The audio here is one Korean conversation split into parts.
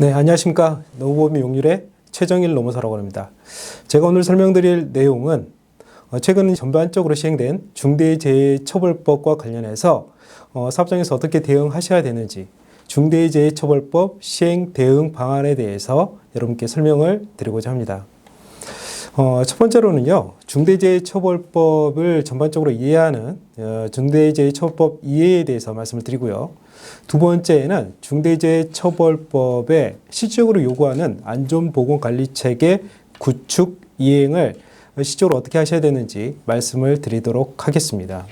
네, 안녕하십니까. 노무보험의 용률의 최정일 노무사라고 합니다. 제가 오늘 설명드릴 내용은 최근 전반적으로 시행된 중대재해처벌법과 관련해서 사업장에서 어떻게 대응하셔야 되는지 중대재해처벌법 시행 대응 방안에 대해서 여러분께 설명을 드리고자 합니다. 첫 번째로는요, 중대재해처벌법을 전반적으로 이해하는 중대재해처벌법 이해에 대해서 말씀을 드리고요. 두 번째는 중대재해처벌법에 실질적으로 요구하는 안전보건관리체계 구축 이행을 실질적으로 어떻게 하셔야 되는지 말씀을 드리도록 하겠습니다.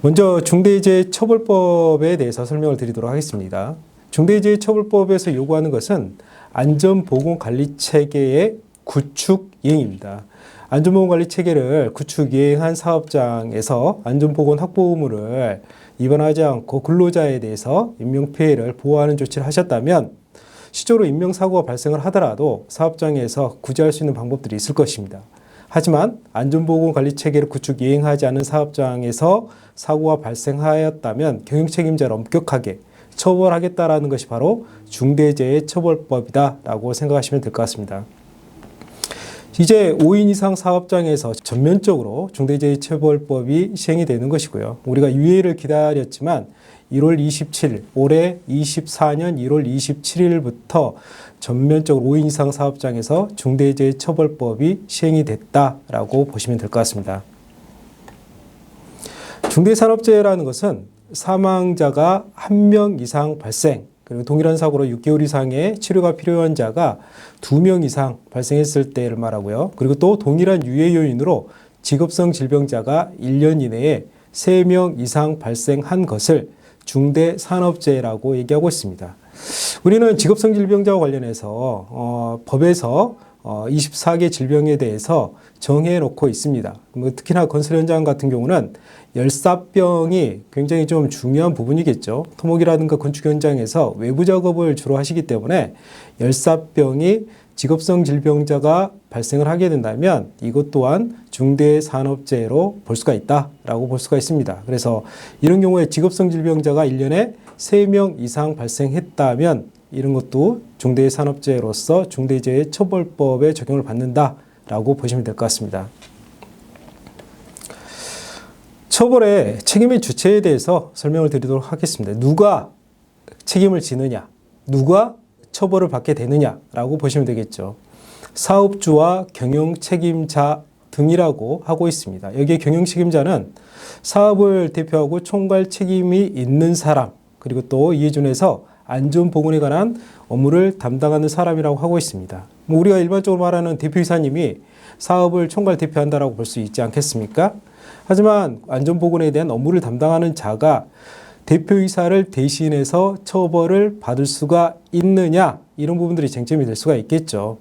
먼저 중대재해처벌법에 대해서 설명을 드리도록 하겠습니다. 중대재해처벌법에서 요구하는 것은 안전보건관리체계의 구축 이행입니다. 안전보건관리체계를 구축 이행한 사업장에서 안전보건 확보 의무를 위반하지 않고 근로자에 대해서 인명피해를 보호하는 조치를 하셨다면 실제로 인명사고가 발생을 하더라도 사업장에서 구제할 수 있는 방법들이 있을 것입니다. 하지만 안전보건관리체계를 구축 이행하지 않은 사업장에서 사고가 발생하였다면 경영책임자를 엄격하게 처벌하겠다라는 것이 바로 중대재해처벌법이다라고 생각하시면 될 것 같습니다. 이제 5인 이상 사업장에서 전면적으로 중대재해처벌법이 시행이 되는 것이고요. 우리가 유예를 기다렸지만 1월 27일, 올해 24년 1월 27일부터 전면적으로 5인 이상 사업장에서 중대재해처벌법이 시행이 됐다라고 보시면 될 것 같습니다. 중대산업재해라는 것은 사망자가 1명 이상 발생, 그리고 동일한 사고로 6개월 이상의 치료가 필요한 자가 2명 이상 발생했을 때를 말하고요. 그리고 또 동일한 유해 요인으로 직업성 질병자가 1년 이내에 3명 이상 발생한 것을 중대산업재해라고 얘기하고 있습니다. 우리는 직업성 질병자와 관련해서 법에서 24개 질병에 대해서 정해 놓고 있습니다. 특히나 건설 현장 같은 경우는 열사병이 굉장히 좀 중요한 부분이겠죠. 토목이라든가 건축 현장에서 외부 작업을 주로 하시기 때문에 열사병이 직업성 질병자가 발생을 하게 된다면 이것 또한 중대산업재해로 볼 수가 있다라고 볼 수가 있습니다. 그래서 이런 경우에 직업성 질병자가 1년에 3명 이상 발생했다면 이런 것도 중대산업재해로서 중대재해처벌법에 적용을 받는다라고 보시면 될 것 같습니다. 처벌의 책임의 주체에 대해서 설명을 드리도록 하겠습니다. 누가 책임을 지느냐, 누가 처벌을 받게 되느냐라고 보시면 되겠죠. 사업주와 경영책임자 등이라고 하고 있습니다. 여기에 경영책임자는 사업을 대표하고 총괄 책임이 있는 사람, 그리고 또 이에 준해서 안전보건에 관한 업무를 담당하는 사람이라고 하고 있습니다. 우리가 일반적으로 말하는 대표이사님이 사업을 총괄 대표한다라고 볼 수 있지 않겠습니까? 하지만 안전보건에 대한 업무를 담당하는 자가 대표이사를 대신해서 처벌을 받을 수가 있느냐, 이런 부분들이 쟁점이 될 수가 있겠죠.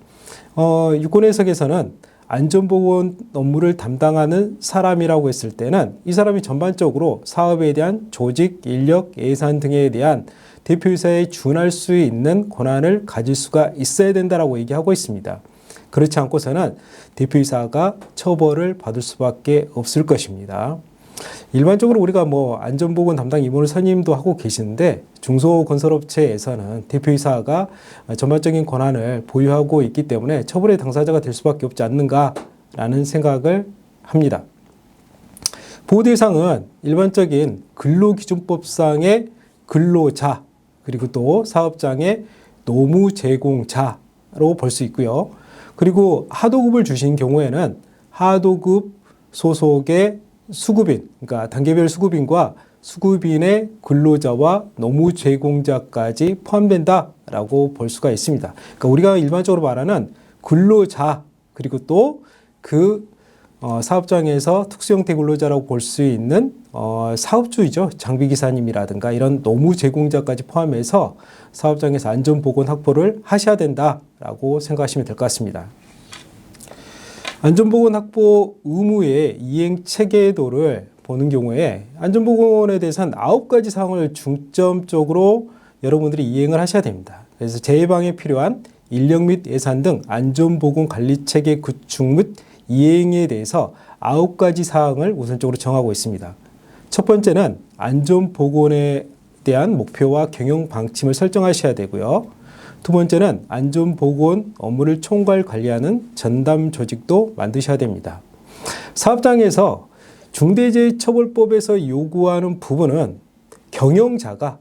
유권 해석에서는 안전보건 업무를 담당하는 사람이라고 했을 때는 이 사람이 전반적으로 사업에 대한 조직, 인력, 예산 등에 대한 대표이사에 준할 수 있는 권한을 가질 수가 있어야 된다라고 얘기하고 있습니다. 그렇지 않고서는 대표이사가 처벌을 받을 수밖에 없을 것입니다. 일반적으로 우리가 안전보건 담당 임원을 선임도 하고 계시는데 중소건설업체에서는 대표이사가 전반적인 권한을 보유하고 있기 때문에 처벌의 당사자가 될 수밖에 없지 않는가라는 생각을 합니다. 보호대상은 일반적인 근로기준법상의 근로자, 그리고 또 사업장의 노무제공자로 볼 수 있고요. 그리고 하도급을 주신 경우에는 하도급 소속의 수급인, 그러니까 단계별 수급인과 수급인의 근로자와 노무제공자까지 포함된다라고 볼 수가 있습니다. 그러니까 우리가 일반적으로 말하는 근로자, 그리고 또 그 사업장에서 특수형태 근로자라고 볼 수 있는 사업주이죠. 장비기사님이라든가 이런 노무제공자까지 포함해서 사업장에서 안전보건 확보를 하셔야 된다라고 생각하시면 될 것 같습니다. 안전보건 확보 의무의 이행 체계도를 보는 경우에 안전보건에 대해서는 9가지 사항을 중점적으로 여러분들이 이행을 하셔야 됩니다. 그래서 재해방에 필요한 인력 및 예산 등 안전보건 관리체계 구축 및 이행에 대해서 9가지 사항을 우선적으로 정하고 있습니다. 첫 번째는 안전보건에 대한 목표와 경영 방침을 설정하셔야 되고요. 두 번째는 안전보건 업무를 총괄 관리하는 전담 조직도 만드셔야 됩니다. 사업장에서 중대재해처벌법에서 요구하는 부분은 경영자가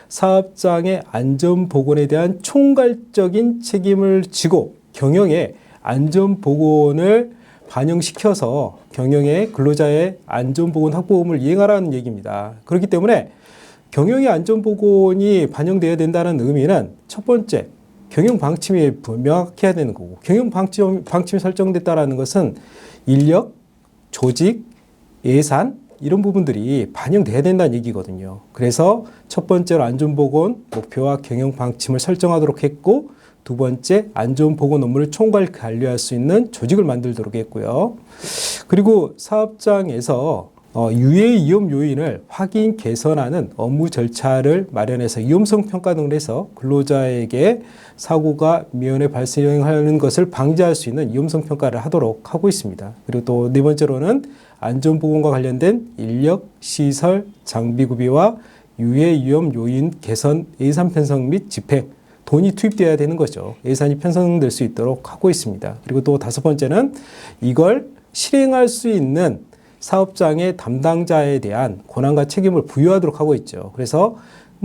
사업장의 안전보건에 대한 총괄적인 책임을 지고 경영에 안전보건을 반영시켜서 경영의 근로자의 안전보건 확보음을 이행하라는 얘기입니다. 그렇기 때문에 경영의 안전보건이 반영되어야 된다는 의미는 첫 번째, 경영 방침이 명확해야 되는 거고, 경영 방침이 설정됐다는 것은 인력, 조직, 예산 이런 부분들이 반영돼야 된다는 얘기거든요. 그래서 첫 번째로 안전보건 목표와 경영 방침을 설정하도록 했고, 두 번째 안전보건 업무를 총괄 관리할 수 있는 조직을 만들도록 했고요. 그리고 사업장에서 유해 위험 요인을 확인 개선하는 업무 절차를 마련해서 위험성 평가 등을 해서 근로자에게 사고가 미연에 발생하는 것을 방지할 수 있는 위험성 평가를 하도록 하고 있습니다. 그리고 또 네 번째로는 안전보건과 관련된 인력, 시설, 장비 구비와 유해 위험 요인 개선 예산 편성 및 집행, 돈이 투입되어야 되는 거죠. 예산이 편성될 수 있도록 하고 있습니다. 그리고 또 다섯 번째는 이걸 실행할 수 있는 사업장의 담당자에 대한 권한과 책임을 부여하도록 하고 있죠. 그래서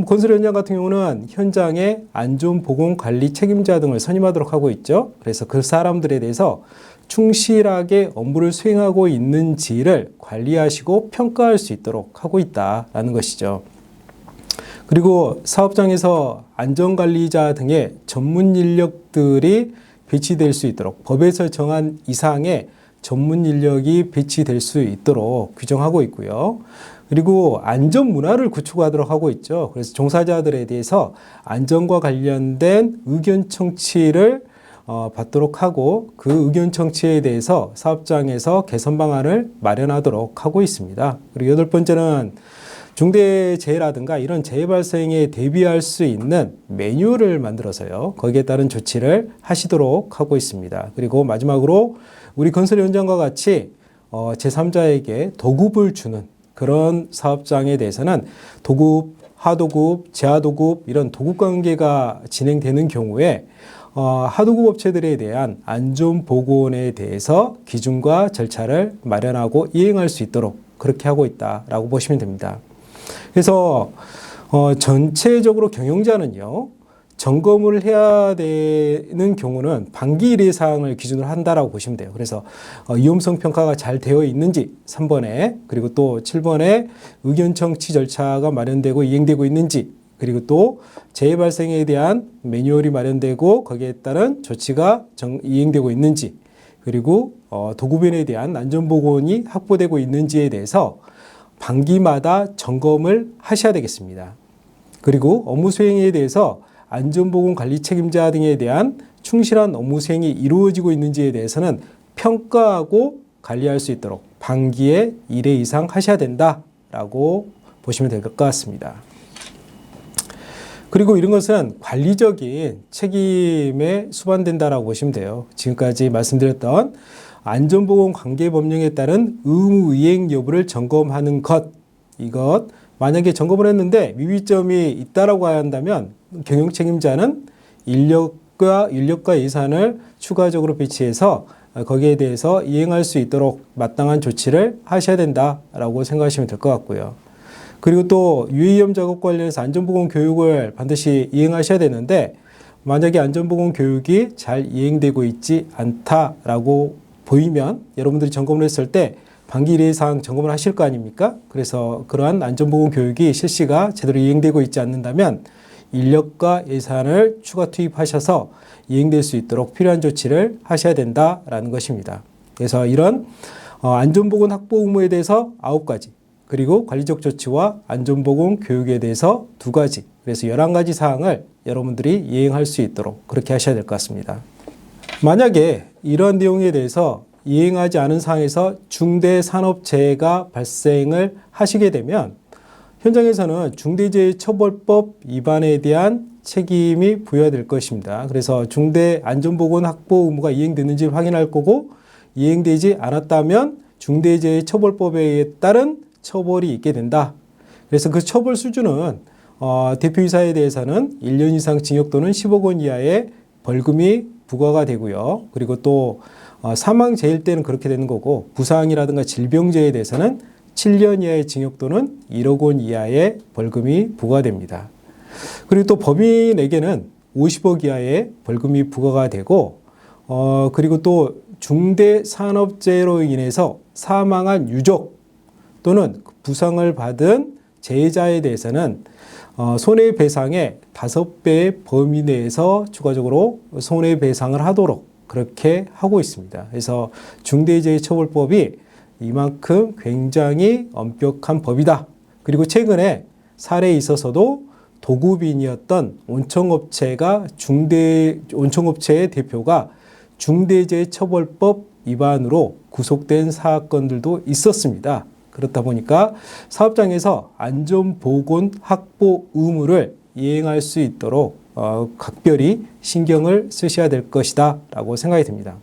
건설 현장 같은 경우는 현장의 안전보건관리 책임자 등을 선임하도록 하고 있죠. 그래서 그 사람들에 대해서 충실하게 업무를 수행하고 있는지를 관리하시고 평가할 수 있도록 하고 있다라는 것이죠. 그리고 사업장에서 안전관리자 등의 전문 인력들이 배치될 수 있도록 법에서 정한 이상의 전문 인력이 배치될 수 있도록 규정하고 있고요. 그리고 안전 문화를 구축하도록 하고 있죠. 그래서 종사자들에 대해서 안전과 관련된 의견 청취를 받도록 하고 그 의견 청취에 대해서 사업장에서 개선 방안을 마련하도록 하고 있습니다. 그리고 여덟 번째는 중대재해라든가 이런 재해 발생에 대비할 수 있는 매뉴얼을 만들어서요. 거기에 따른 조치를 하시도록 하고 있습니다. 그리고 마지막으로 우리 건설 현장과 같이 제3자에게 도급을 주는 그런 사업장에 대해서는 도급, 하도급, 재하도급 이런 도급 관계가 진행되는 경우에 하도급 업체들에 대한 안전보건에 대해서 기준과 절차를 마련하고 이행할 수 있도록 그렇게 하고 있다라고 보시면 됩니다. 그래서 전체적으로 경영자는요. 점검을 해야 되는 경우는 반기 1 이상을 기준으로 한다라고 보시면 돼요. 그래서 위험성 평가가 잘 되어 있는지 3번에 그리고 또 7번에 의견 청취 절차가 마련되고 이행되고 있는지 그리고 또 재해 발생에 대한 매뉴얼이 마련되고 거기에 따른 조치가 이행되고 있는지 그리고 도급인에 대한 안전보건이 확보되고 있는지에 대해서 반기마다 점검을 하셔야 되겠습니다. 그리고 업무 수행에 대해서 안전보건 관리 책임자 등에 대한 충실한 업무 수행이 이루어지고 있는지에 대해서는 평가하고 관리할 수 있도록 반기에 1회 이상 하셔야 된다라고 보시면 될 것 같습니다. 그리고 이런 것은 관리적인 책임에 수반된다라고 보시면 돼요. 지금까지 말씀드렸던 안전보건 관계법령에 따른 의무이행 여부를 점검하는 것, 이것 만약에 점검을 했는데 미비점이 있다라고 한다면 경영 책임자는 인력과 예산을 추가적으로 배치해서 거기에 대해서 이행할 수 있도록 마땅한 조치를 하셔야 된다라고 생각하시면 될 것 같고요. 그리고 또 유해위험 작업 관련해서 안전보건 교육을 반드시 이행하셔야 되는데 만약에 안전보건 교육이 잘 이행되고 있지 않다라고 보이면 여러분들이 점검을 했을 때 반기 1회 이상 점검을 하실 거 아닙니까? 그래서 그러한 안전보건 교육이 실시가 제대로 이행되고 있지 않는다면 인력과 예산을 추가 투입하셔서 이행될 수 있도록 필요한 조치를 하셔야 된다라는 것입니다. 그래서 이런 안전보건 확보 의무에 대해서 9가지 그리고 관리적 조치와 안전보건 교육에 대해서 2가지 그래서 11가지 사항을 여러분들이 이행할 수 있도록 그렇게 하셔야 될 것 같습니다. 만약에 이러한 내용에 대해서 이행하지 않은 상황에서 중대산업재해가 발생을 하시게 되면 현장에서는 중대재해처벌법 위반에 대한 책임이 부여될 것입니다. 그래서 중대안전보건 확보 의무가 이행됐는지 확인할 거고 이행되지 않았다면 중대재해처벌법에 따른 처벌이 있게 된다. 그래서 그 처벌 수준은 대표이사에 대해서는 1년 이상 징역 또는 10억 원 이하의 벌금이 부과가 되고요. 그리고 또 사망재일 때는 그렇게 되는 거고 부상이라든가 질병재에 대해서는 7년 이하의 징역 또는 1억 원 이하의 벌금이 부과됩니다. 그리고 또 법인에게는 50억 이하의 벌금이 부과가 되고 그리고 또 중대산업재해로 인해서 사망한 유족 또는 부상을 받은 재해자에 대해서는 손해배상의 5배의 범위 내에서 추가적으로 손해배상을 하도록 그렇게 하고 있습니다. 그래서 중대재해처벌법이 이만큼 굉장히 엄격한 법이다. 그리고 최근에 사례에 있어서도 도급인이었던 온천업체의 대표가 중대재해처벌법 위반으로 구속된 사건들도 있었습니다. 그렇다 보니까 사업장에서 안전보건 확보 의무를 이행할 수 있도록 각별히 신경을 쓰셔야 될 것이다 라고 생각이 듭니다.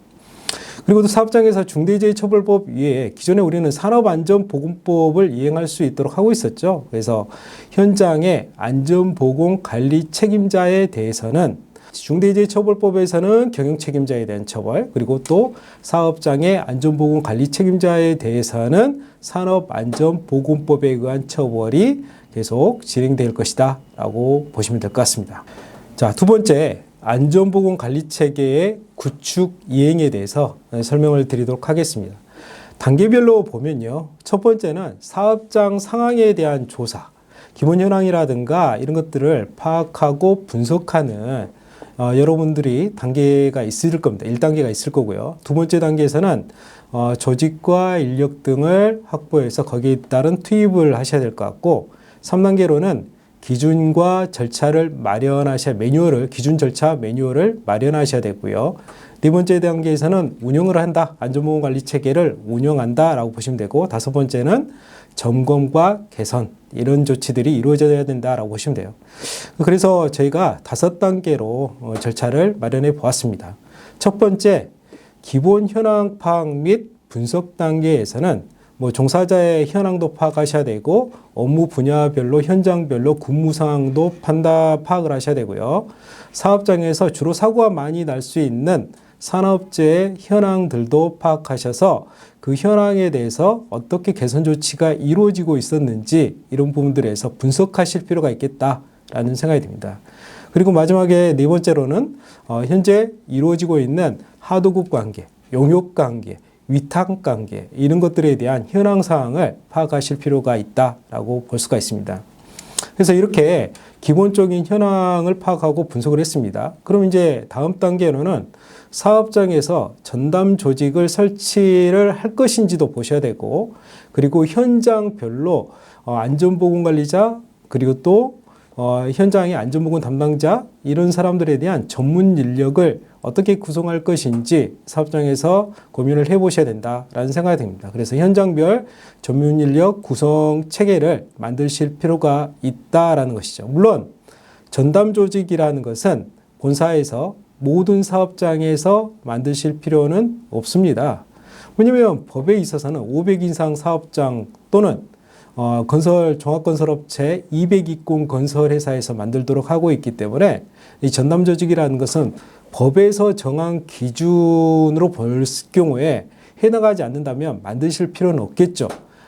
그리고 또 사업장에서 중대재해처벌법 위에 기존에 우리는 산업안전보건법을 이행할 수 있도록 하고 있었죠. 그래서 현장의 안전보건관리 책임자에 대해서는 중대재해처벌법에서는 경영책임자에 대한 처벌, 그리고 또 사업장의 안전보건관리 책임자에 대해서는 산업안전보건법에 의한 처벌이 계속 진행될 것이다 라고 보시면 될 것 같습니다. 자, 두 번째, 안전보건관리체계의 구축 이행에 대해서 설명을 드리도록 하겠습니다. 단계별로 보면요. 첫 번째는 사업장 상황에 대한 조사, 기본 현황이라든가 이런 것들을 파악하고 분석하는 여러분들이 단계가 있을 겁니다. 1단계가 있을 거고요. 두 번째 단계에서는 조직과 인력 등을 확보해서 거기에 따른 투입을 하셔야 될 것 같고 3단계로는 기준과 절차를 기준 절차 매뉴얼을 마련하셔야 되고요. 네 번째 단계에서는 운영을 한다. 안전보건관리 체계를 운영한다 라고 보시면 되고 다섯 번째는 점검과 개선 이런 조치들이 이루어져야 된다라고 보시면 돼요. 그래서 저희가 5단계로 절차를 마련해 보았습니다. 첫 번째, 기본 현황 파악 및 분석 단계에서는 종사자의 현황도 파악하셔야 되고 업무 분야별로 현장별로 근무 상황도 파악을 하셔야 되고요. 사업장에서 주로 사고가 많이 날 수 있는 산업재해 현황들도 파악하셔서 그 현황에 대해서 어떻게 개선 조치가 이루어지고 있었는지 이런 부분들에서 분석하실 필요가 있겠다라는 생각이 듭니다. 그리고 마지막에 네 번째로는 현재 이루어지고 있는 하도급 관계, 용역 관계, 위탁 관계 이런 것들에 대한 현황 사항을 파악하실 필요가 있다라고 볼 수가 있습니다. 그래서 이렇게 기본적인 현황을 파악하고 분석을 했습니다. 그럼 이제 다음 단계로는 사업장에서 전담 조직을 설치를 할 것인지도 보셔야 되고 그리고 현장별로 안전보건관리자 그리고 또 현장의 안전보건 담당자 이런 사람들에 대한 전문 인력을 어떻게 구성할 것인지 사업장에서 고민을 해보셔야 된다라는 생각이 듭니다. 그래서 현장별 전문 인력 구성 체계를 만드실 필요가 있다라는 것이죠. 물론 전담 조직이라는 것은 본사에서 모든 사업장에서 만드실 필요는 없습니다. 왜냐하면 법에 있어서는 500 이상 사업장 또는 종합건설업체 200위권 건설회사에서 만들도록 하고 있기 때문에 이 전담조직이라는 것은 법에서 정한 기준으로 볼 경우에 해나가지 않는다면 만드실 필요는 없겠죠.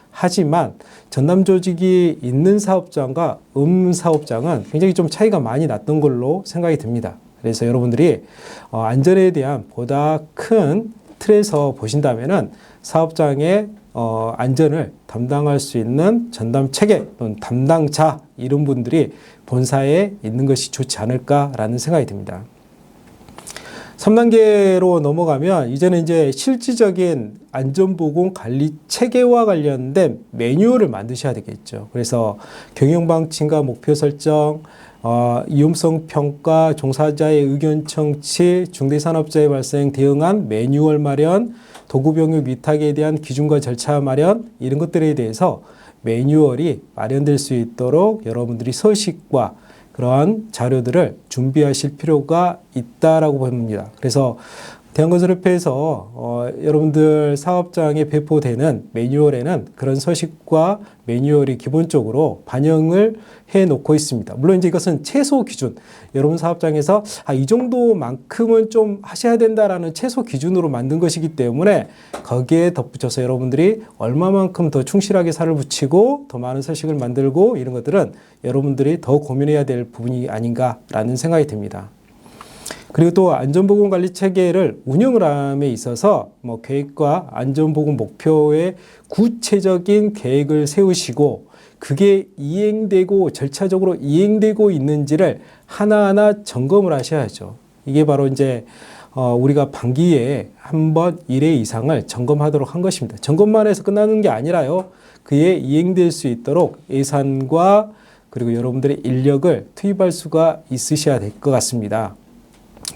하지만 전담조직이 있는 사업장과 없는 사업장은 굉장히 좀 차이가 많이 났던 걸로 생각이 듭니다. 그래서 여러분들이 안전에 대한 보다 큰 틀에서 보신다면은 사업장의 안전을 담당할 수 있는 전담 체계 또는 담당자 이런 분들이 본사에 있는 것이 좋지 않을까라는 생각이 듭니다. 3단계로 넘어가면 이제는 이제 실질적인 안전보건 관리 체계와 관련된 매뉴얼을 만드셔야 되겠죠. 그래서 경영방침과 목표 설정, 위험성 평가, 종사자의 의견 청취, 중대산업재해 발생 대응한 매뉴얼 마련, 도구병역 위탁에 대한 기준과 절차 마련 이런 것들에 대해서 매뉴얼이 마련될 수 있도록 여러분들이 서식과 그러한 자료들을 준비하실 필요가 있다라고 봅니다. 그래서 대한건설협회에서 여러분들 사업장에 배포되는 매뉴얼에는 그런 서식과 매뉴얼이 기본적으로 반영을 해 놓고 있습니다. 물론 이제 이것은 최소 기준, 여러분 사업장에서 이 정도만큼은 좀 하셔야 된다라는 최소 기준으로 만든 것이기 때문에 거기에 덧붙여서 여러분들이 얼마만큼 더 충실하게 살을 붙이고 더 많은 서식을 만들고 이런 것들은 여러분들이 더 고민해야 될 부분이 아닌가라는 생각이 듭니다. 그리고 또 안전보건관리 체계를 운영을 함에 있어서 계획과 안전보건 목표의 구체적인 계획을 세우시고 그게 이행되고 절차적으로 이행되고 있는지를 하나하나 점검을 하셔야죠. 이게 바로 이제 우리가 반기에 한 번 1회 이상을 점검하도록 한 것입니다. 점검만 해서 끝나는 게 아니라요. 그에 이행될 수 있도록 예산과 그리고 여러분들의 인력을 투입할 수가 있으셔야 될 것 같습니다.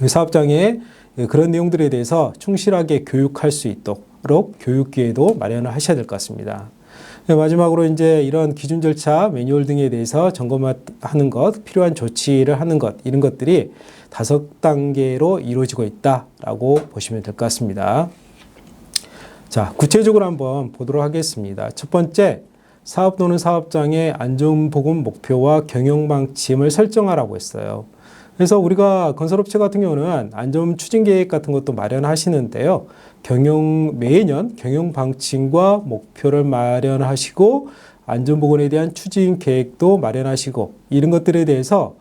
사업장에 그런 내용들에 대해서 충실하게 교육할 수 있도록 교육 기회도 마련을 하셔야 될 것 같습니다. 마지막으로 이제 이런 기준 절차, 매뉴얼 등에 대해서 점검하는 것, 필요한 조치를 하는 것, 이런 것들이 5단계로 이루어지고 있다라고 보시면 될 것 같습니다. 자, 구체적으로 한번 보도록 하겠습니다. 첫 번째, 사업 또는 사업장의 안전보건 목표와 경영 방침을 설정하라고 했어요. 그래서 우리가 건설업체 같은 경우는 안전 추진 계획 같은 것도 마련하시는데요. 매년 경영 방침과 목표를 마련하시고 안전보건에 대한 추진 계획도 마련하시고 이런 것들에 대해서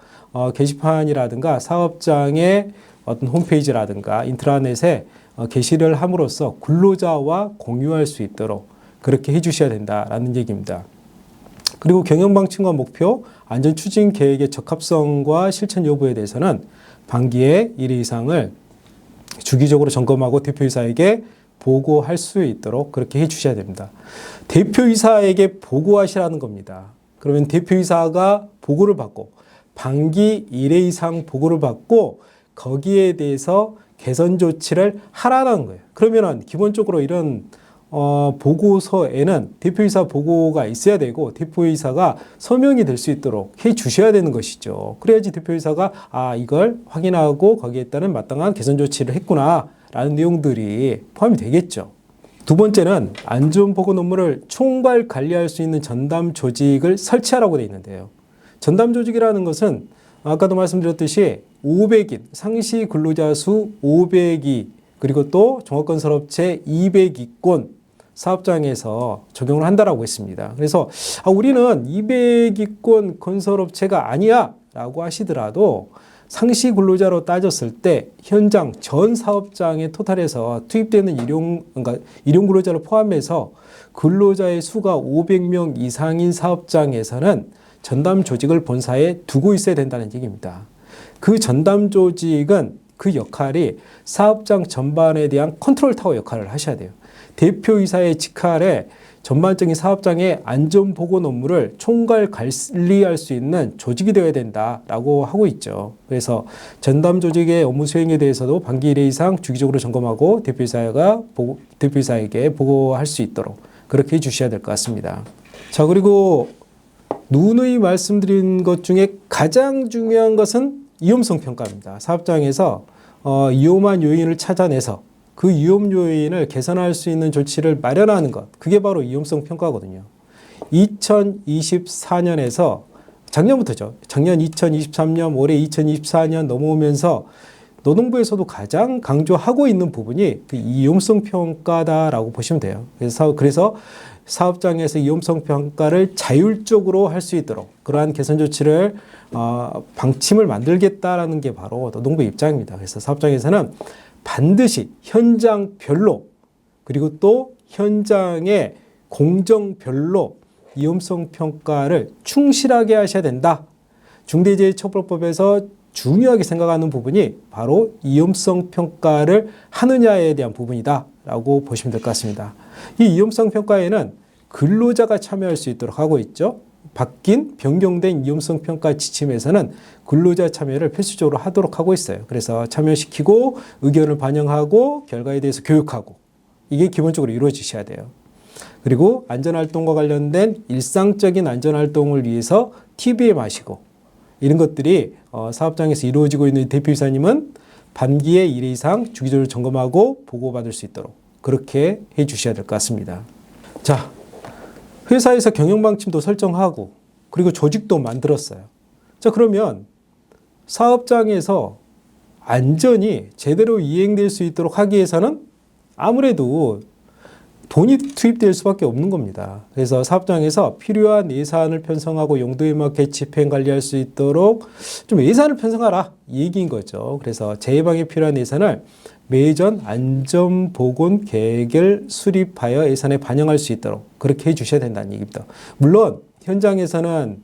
게시판이라든가 사업장의 어떤 홈페이지라든가 인트라넷에 게시를 함으로써 근로자와 공유할 수 있도록 그렇게 해주셔야 된다라는 얘기입니다. 그리고 경영 방침과 목표, 안전 추진 계획의 적합성과 실천 여부에 대해서는 반기에 1회 이상을 주기적으로 점검하고 대표이사에게 보고할 수 있도록 그렇게 해주셔야 됩니다. 대표이사에게 보고하시라는 겁니다. 그러면 대표이사가 보고를 받고 반기 1회 이상 보고를 받고 거기에 대해서 개선 조치를 하라는 거예요. 그러면은 기본적으로 이런 보고서에는 대표이사 보고가 있어야 되고 대표이사가 서명이 될 수 있도록 해 주셔야 되는 것이죠. 그래야지 대표이사가 이걸 확인하고 거기에 따른 마땅한 개선 조치를 했구나 라는 내용들이 포함이 되겠죠. 두 번째는 안전보건 업무를 총괄 관리할 수 있는 전담 조직을 설치하라고 되어 있는데요. 전담 조직이라는 것은 아까도 말씀드렸듯이 500인, 상시 근로자 수 500이 그리고 또 종합건설업체 200위권 사업장에서 적용을 한다라고 했습니다. 그래서 우리는 200위권 건설업체가 아니야 라고 하시더라도 상시 근로자로 따졌을 때 현장 전 사업장의 토탈에서 투입되는 그러니까 일용 근로자를 포함해서 근로자의 수가 500명 이상인 사업장에서는 전담 조직을 본사에 두고 있어야 된다는 얘기입니다. 그 전담 조직은 그 역할이 사업장 전반에 대한 컨트롤 타워 역할을 하셔야 돼요. 대표이사의 직할에 전반적인 사업장의 안전보건 업무를 총괄 관리할 수 있는 조직이 되어야 된다라고 하고 있죠. 그래서 전담 조직의 업무 수행에 대해서도 반기 1회 이상 주기적으로 점검하고 대표이사에게 보고할 수 있도록 그렇게 해주셔야 될 것 같습니다. 자, 그리고 누누이 말씀드린 것 중에 가장 중요한 것은 위험성 평가입니다. 사업장에서 위험한 요인을 찾아내서 그 위험 요인을 개선할 수 있는 조치를 마련하는 것, 그게 바로 위험성 평가거든요. 2024년에서 작년부터죠. 작년 2023년, 올해 2024년 넘어오면서 노동부에서도 가장 강조하고 있는 부분이 그 위험성 평가다라고 보시면 돼요. 그래서 사업장에서 위험성 평가를 자율적으로 할 수 있도록 그러한 개선 조치를 방침을 만들겠다라는 게 바로 노동부 입장입니다. 그래서 사업장에서는 반드시 현장별로 그리고 또 현장의 공정별로 위험성 평가를 충실하게 하셔야 된다. 중대재해처벌법에서 중요하게 생각하는 부분이 바로 위험성 평가를 하느냐에 대한 부분이다 라고 보시면 될 것 같습니다. 이 위험성 평가에는 근로자가 참여할 수 있도록 하고 있죠. 바뀐 변경된 위험성 평가 지침에서는 근로자 참여를 필수적으로 하도록 하고 있어요. 그래서 참여시키고 의견을 반영하고 결과에 대해서 교육하고 이게 기본적으로 이루어지셔야 돼요. 그리고 안전활동과 관련된 일상적인 안전활동을 위해서 TBM 하시고 이런 것들이 사업장에서 이루어지고 있는 대표이사님은 반기에 1회 이상 주기적으로 점검하고 보고받을 수 있도록 그렇게 해 주셔야 될 것 같습니다. 자, 회사에서 경영방침도 설정하고 그리고 조직도 만들었어요. 자, 그러면 사업장에서 안전이 제대로 이행될 수 있도록 하기 위해서는 아무래도 돈이 투입될 수밖에 없는 겁니다. 그래서 사업장에서 필요한 예산을 편성하고 용도에 맞게 집행 관리할 수 있도록 좀 예산을 편성하라 이 얘기인 거죠. 그래서 재해방에 필요한 예산을 매전 안전보건 계획을 수립하여 예산에 반영할 수 있도록 그렇게 해주셔야 된다는 얘기입니다. 물론 현장에서는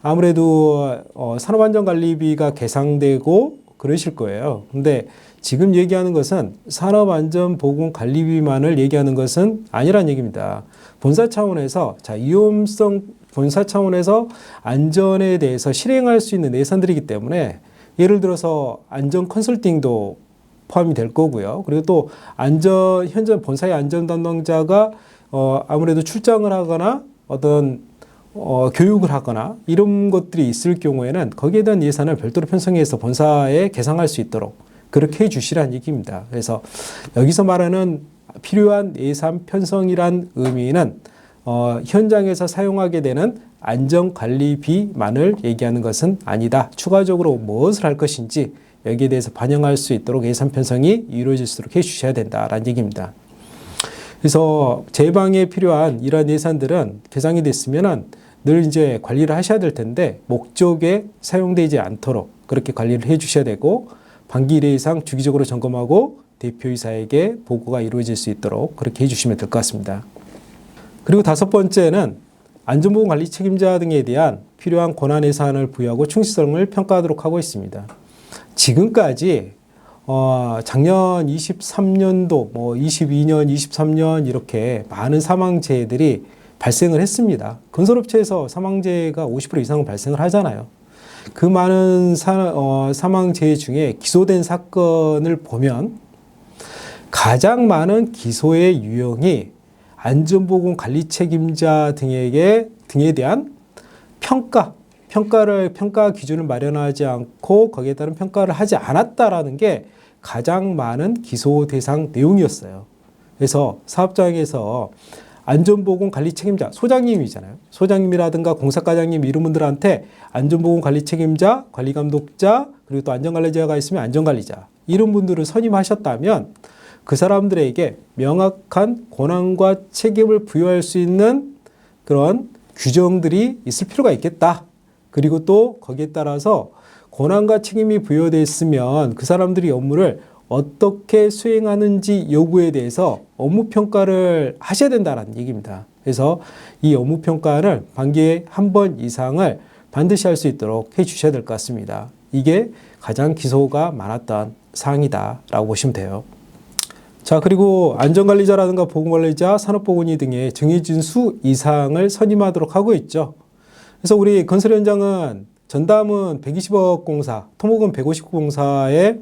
아무래도 산업안전관리비가 계상되고 그러실 거예요. 근데 지금 얘기하는 것은 산업안전보건관리비만을 얘기하는 것은 아니란 얘기입니다. 본사 차원에서 위험성 본사 차원에서 안전에 대해서 실행할 수 있는 예산들이기 때문에 예를 들어서 안전 컨설팅도 포함이 될 거고요. 그리고 또 현재 본사의 안전 담당자가 아무래도 출장을 하거나 어떤 교육을 하거나 이런 것들이 있을 경우에는 거기에 대한 예산을 별도로 편성해서 본사에 계상할 수 있도록 그렇게 해주시라는 얘기입니다. 그래서 여기서 말하는 필요한 예산 편성이란 의미는 현장에서 사용하게 되는 안전관리비만을 얘기하는 것은 아니다. 추가적으로 무엇을 할 것인지 여기에 대해서 반영할 수 있도록 예산 편성이 이루어질 수 있도록 해주셔야 된다라는 얘기입니다. 그래서 재방에 필요한 이러한 예산들은 계상이 됐으면은 늘 이제 관리를 하셔야 될 텐데 목적에 사용되지 않도록 그렇게 관리를 해 주셔야 되고 반기 1회 이상 주기적으로 점검하고 대표이사에게 보고가 이루어질 수 있도록 그렇게 해 주시면 될 것 같습니다. 그리고 다섯 번째는 안전보건관리 책임자 등에 대한 필요한 권한 예산을 부여하고 충실성을 평가하도록 하고 있습니다. 지금까지 작년 23년도, 22년, 23년 이렇게 많은 사망재해들이 발생을 했습니다. 건설업체에서 사망재해가 50% 이상은 발생을 하잖아요. 그 많은 사망재해 중에 기소된 사건을 보면 가장 많은 기소의 유형이 안전보건관리 책임자 등에 대한 평가 기준을 마련하지 않고 거기에 따른 평가를 하지 않았다라는 게 가장 많은 기소 대상 내용이었어요. 그래서 사업장에서 안전보건관리 책임자, 소장님이잖아요. 소장님이라든가 공사과장님 이런 분들한테 안전보건관리 책임자, 관리감독자, 그리고 또 안전관리자가 있으면 안전관리자 이런 분들을 선임하셨다면 그 사람들에게 명확한 권한과 책임을 부여할 수 있는 그런 규정들이 있을 필요가 있겠다. 그리고 또 거기에 따라서 권한과 책임이 부여됐으면 그 사람들이 업무를 어떻게 수행하는지 여부에 대해서 업무평가를 하셔야 된다는 얘기입니다. 그래서 이 업무평가를 반기에 한 번 이상을 반드시 할 수 있도록 해 주셔야 될 것 같습니다. 이게 가장 기소가 많았던 사항이다라고 보시면 돼요. 자, 그리고 안전관리자라든가 보건관리자, 산업보건의 등의 정해진 수 이상을 선임하도록 하고 있죠. 그래서 우리 건설 현장은 전담은 120억 공사, 토목은 150억 공사에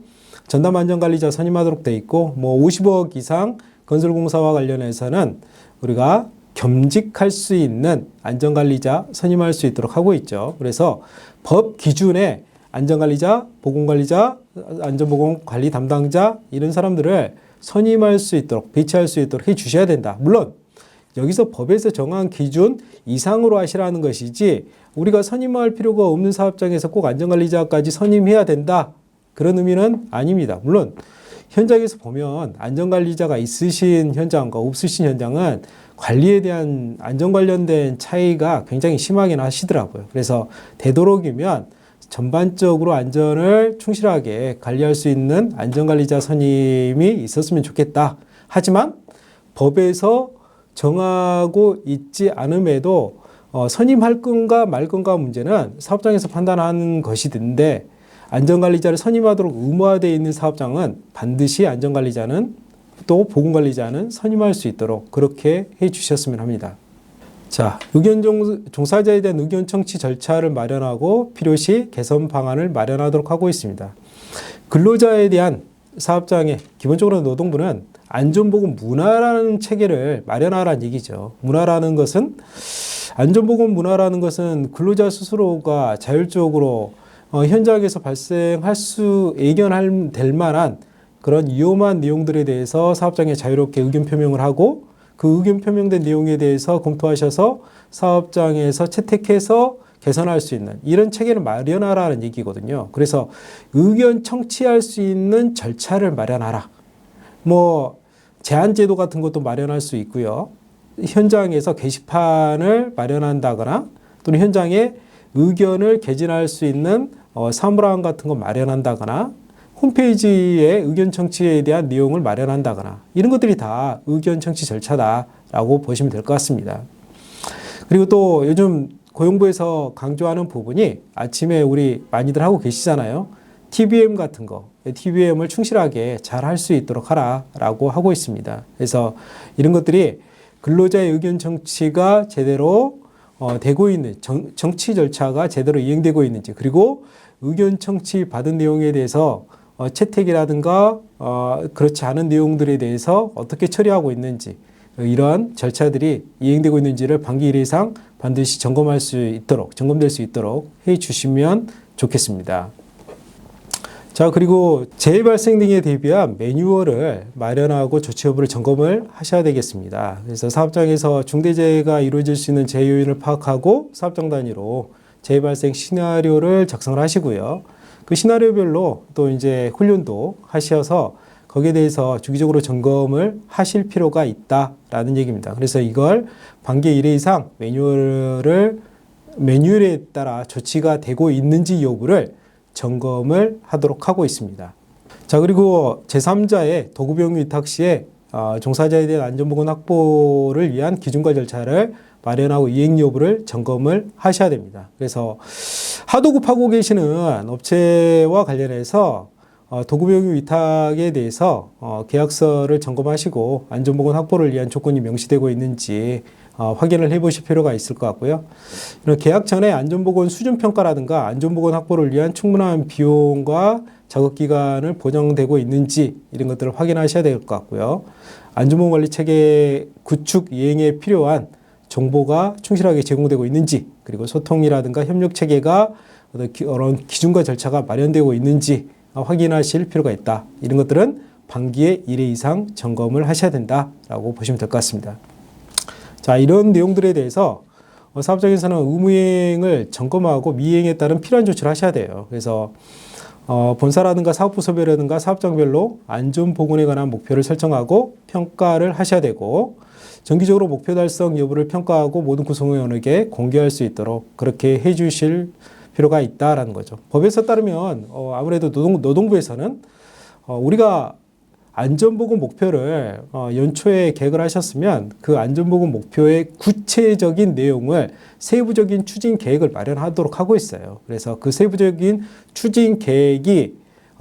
전담 안전관리자 선임하도록 돼 있고 50억 이상 건설공사와 관련해서는 우리가 겸직할 수 있는 안전관리자 선임할 수 있도록 하고 있죠. 그래서 법 기준에 안전관리자, 보건관리자, 안전보건관리 담당자 이런 사람들을 선임할 수 있도록 배치할 수 있도록 해 주셔야 된다. 물론 여기서 법에서 정한 기준 이상으로 하시라는 것이지 우리가 선임할 필요가 없는 사업장에서 꼭 안전관리자까지 선임해야 된다. 그런 의미는 아닙니다. 물론 현장에서 보면 안전관리자가 있으신 현장과 없으신 현장은 관리에 대한 안전 관련된 차이가 굉장히 심하긴 하시더라고요. 그래서 되도록이면 전반적으로 안전을 충실하게 관리할 수 있는 안전관리자 선임이 있었으면 좋겠다. 하지만 법에서 정하고 있지 않음에도 선임할 건가 말 건가 문제는 사업장에서 판단하는 것이던데 안전관리자를 선임하도록 의무화되어 있는 사업장은 반드시 안전관리자는 또 보건관리자는 선임할 수 있도록 그렇게 해 주셨으면 합니다. 자, 종사자에 대한 의견 청취 절차를 마련하고 필요시 개선 방안을 마련하도록 하고 있습니다. 근로자에 대한 사업장의 기본적으로 노동부는 안전보건 문화라는 체계를 마련하라는 얘기죠. 안전보건 문화라는 것은 근로자 스스로가 자율적으로 현장에서 예견될 만한 그런 위험한 내용들에 대해서 사업장에 자유롭게 의견 표명을 하고 그 의견 표명된 내용에 대해서 검토하셔서 사업장에서 채택해서 개선할 수 있는 이런 체계를 마련하라는 얘기거든요. 그래서 의견 청취할 수 있는 절차를 마련하라. 뭐 제한 제도 같은 것도 마련할 수 있고요. 현장에서 게시판을 마련한다거나 또는 현장에 의견을 개진할 수 있는 사물함 같은 거 마련한다거나 홈페이지에 의견 청취에 대한 내용을 마련한다거나 이런 것들이 다 의견 청취 절차다라고 보시면 될 것 같습니다. 그리고 또 요즘 고용부에서 강조하는 부분이 아침에 우리 많이들 하고 계시잖아요. TBM 같은 거, TBM을 충실하게 잘 할 수 있도록 하라라고 하고 있습니다. 그래서 이런 것들이 근로자의 의견 청취가 제대로 되고 있는 정치 절차가 제대로 이행되고 있는지 그리고 의견 청취 받은 내용에 대해서 채택이라든가 그렇지 않은 내용들에 대해서 어떻게 처리하고 있는지 이러한 절차들이 이행되고 있는지를 반기 1회 이상 반드시 점검될 수 있도록 해 주시면 좋겠습니다. 자, 그리고 재해 발생 등에 대비한 매뉴얼을 마련하고 조치 여부를 점검을 하셔야 되겠습니다. 그래서 사업장에서 중대재해가 이루어질 수 있는 재해 요인을 파악하고 사업장 단위로 재해 발생 시나리오를 작성을 하시고요. 그 시나리오별로 또 이제 훈련도 하셔서 거기에 대해서 주기적으로 점검을 하실 필요가 있다라는 얘기입니다. 그래서 이걸 반기 1회 이상 매뉴얼에 따라 조치가 되고 있는지 여부를 점검을 하도록 하고 있습니다. 자, 그리고 제3자의 도급용 위탁 시에 종사자에 대한 안전보건 확보를 위한 기준과 절차를 마련하고 이행 여부를 점검을 하셔야 됩니다. 그래서 하도급하고 계시는 업체와 관련해서 도급용 위탁에 대해서 계약서를 점검하시고 안전보건 확보를 위한 조건이 명시되고 있는지 확인을 해보실 필요가 있을 것 같고요. 이런 계약 전에 안전보건 수준평가라든가 안전보건 확보를 위한 충분한 비용과 작업기간을 보장되고 있는지 이런 것들을 확인하셔야 될 것 같고요. 안전보건관리체계 구축 이행에 필요한 정보가 충실하게 제공되고 있는지 그리고 소통이라든가 협력체계가 어떤 기준과 절차가 마련되고 있는지 확인하실 필요가 있다. 이런 것들은 반기에 1회 이상 점검을 하셔야 된다라고 보시면 될 것 같습니다. 자, 이런 내용들에 대해서 사업장에서는 의무이행을 점검하고 미이행에 따른 필요한 조치를 하셔야 돼요. 그래서 본사라든가 사업부서별이라든가 사업장별로 안전보건에 관한 목표를 설정하고 평가를 하셔야 되고 정기적으로 목표 달성 여부를 평가하고 모든 구성원에게 공개할 수 있도록 그렇게 해 주실 필요가 있다라는 거죠. 법에서 따르면 아무래도 노동부에서는 우리가 안전보건 목표를 연초에 계획을 하셨으면 그 안전보건 목표의 구체적인 내용을 세부적인 추진 계획을 마련하도록 하고 있어요. 그래서 그 세부적인 추진 계획이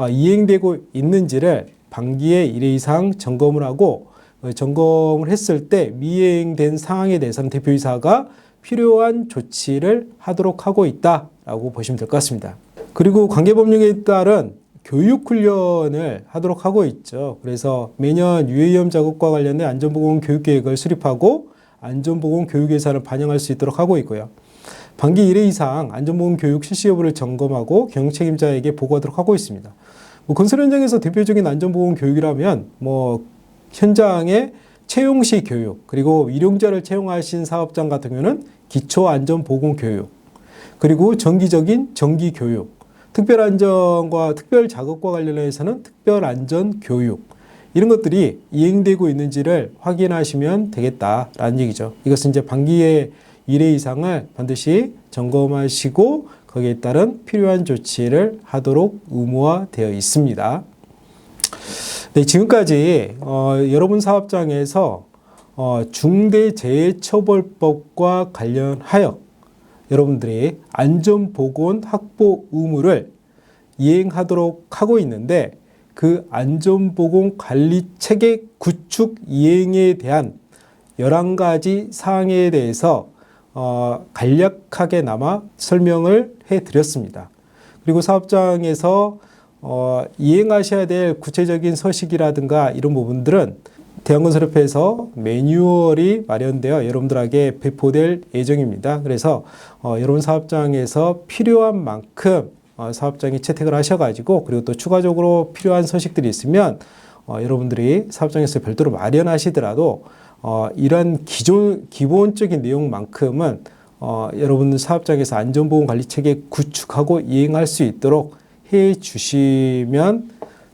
이행되고 있는지를 반기에 1회 이상 점검을 하고 점검을 했을 때 미이행된 상황에 대해서는 대표이사가 필요한 조치를 하도록 하고 있다라고 보시면 될 것 같습니다. 그리고 관계법령에 따른 교육훈련을 하도록 하고 있죠. 그래서 매년 유해위험 작업과 관련된 안전보건 교육계획을 수립하고 안전보건 교육 예산을 반영할 수 있도록 하고 있고요. 반기 1회 이상 안전보건 교육 실시 여부를 점검하고 경영책임자에게 보고하도록 하고 있습니다. 건설 현장에서 대표적인 안전보건 교육이라면 현장의 채용시 교육, 그리고 일용자를 채용하신 사업장 같은 경우는 기초안전보건교육, 그리고 정기적인 정기교육, 특별안전과 특별작업과 관련해서는 특별안전교육, 이런 것들이 이행되고 있는지를 확인하시면 되겠다라는 얘기죠. 이것은 이제 반기의 1회 이상을 반드시 점검하시고 거기에 따른 필요한 조치를 하도록 의무화되어 있습니다. 네, 지금까지 여러분 사업장에서 중대재해처벌법과 관련하여 여러분들이 안전보건 확보 의무를 이행하도록 하고 있는데 그 안전보건 관리체계 구축 이행에 대한 11가지 사항에 대해서 간략하게나마 설명을 해드렸습니다. 그리고 사업장에서 이행하셔야 될 구체적인 서식이라든가 이런 부분들은 대한건설협회에서 매뉴얼이 마련되어 여러분들에게 배포될 예정입니다. 그래서 여러분 사업장에서 필요한 만큼 사업장에 채택을 하셔가지고 그리고 또 추가적으로 필요한 서식들이 있으면 여러분들이 사업장에서 별도로 마련하시더라도 이러한 기본적인 내용만큼은 여러분 사업장에서 안전보건관리체계 구축하고 이행할 수 있도록 해 주시면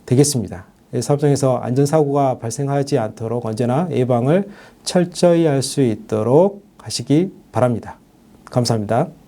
되겠습니다. 사업장에서 안전사고가 발생하지 않도록 언제나 예방을 철저히 할 수 있도록 하시기 바랍니다. 감사합니다.